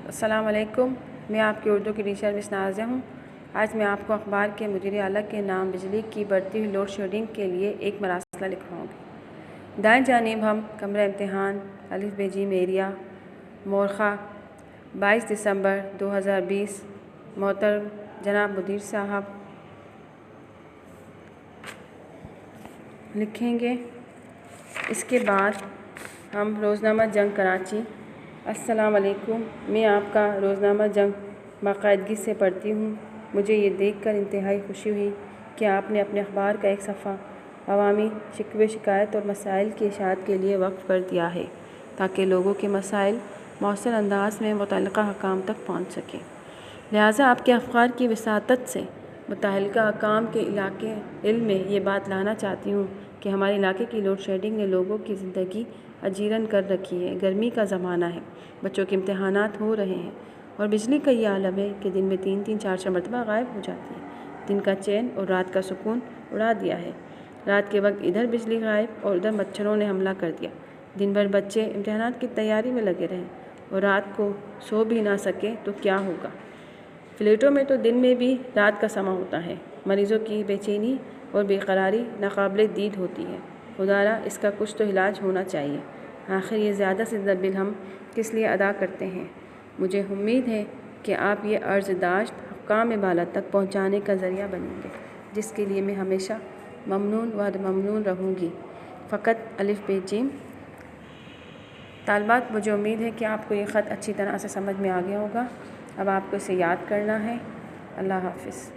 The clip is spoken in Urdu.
السلام علیکم، میں آپ کی اردو کی ٹیچر مس نازیہ ہوں۔ آج میں آپ کو اخبار کے مدیر اعلیٰ کے نام بجلی کی بڑھتی ہوئی لوڈ شیڈنگ کے لیے ایک مراسلہ لکھواؤں گی۔ دائیں جانب ہم کمرہ امتحان ا ب ج ایریا مورخہ 22 دسمبر 2020 محترم جناب مدیر صاحب لکھیں گے۔ اس کے بعد ہم روزنامہ جنگ کراچی۔ السلام علیکم، میں آپ کا روزنامہ جنگ باقاعدگی سے پڑھتی ہوں۔ مجھے یہ دیکھ کر انتہائی خوشی ہوئی کہ آپ نے اپنے اخبار کا ایک صفحہ عوامی شکوے شکایت اور مسائل کی اشاعت کے لیے وقف کر دیا ہے تاکہ لوگوں کے مسائل مؤثر انداز میں متعلقہ حکام تک پہنچ سکیں۔ لہٰذا آپ کے اخبار کی وساطت سے متعلقہ حکام کے علاقے علم میں یہ بات لانا چاہتی ہوں کہ ہمارے علاقے کی لوڈ شیڈنگ نے لوگوں کی زندگی اجیرن کر رکھی ہے۔ گرمی کا زمانہ ہے، بچوں کے امتحانات ہو رہے ہیں اور بجلی کا یہ عالم ہے کہ دن میں 3-4 مرتبہ غائب ہو جاتی ہے۔ دن کا چین اور رات کا سکون اڑا دیا ہے۔ رات کے وقت ادھر بجلی غائب اور ادھر مچھروں نے حملہ کر دیا۔ دن بھر بچے امتحانات کی تیاری میں لگے رہے اور رات کو سو بھی نہ سکے تو کیا ہوگا۔ فلیٹوں میں تو دن میں بھی رات کا سما ہوتا ہے۔ مریضوں کی بے چینی اور بے قراری ناقابل دید ہوتی ہے۔ خدایا اس کا کچھ تو علاج ہونا چاہیے۔ آخر یہ زیادہ سے زیادہ بل ہم کس لیے ادا کرتے ہیں؟ مجھے امید ہے کہ آپ یہ عرض داشت حکام بالا تک پہنچانے کا ذریعہ بنیں گے، جس کے لیے میں ہمیشہ ممنون و ممنون رہوں گی۔ فقط ا ب ج طالبات، مجھے امید ہے کہ آپ کو یہ خط اچھی طرح سے سمجھ میں آ گیا ہوگا۔ اب آپ کو اسے یاد کرنا ہے۔ اللہ حافظ۔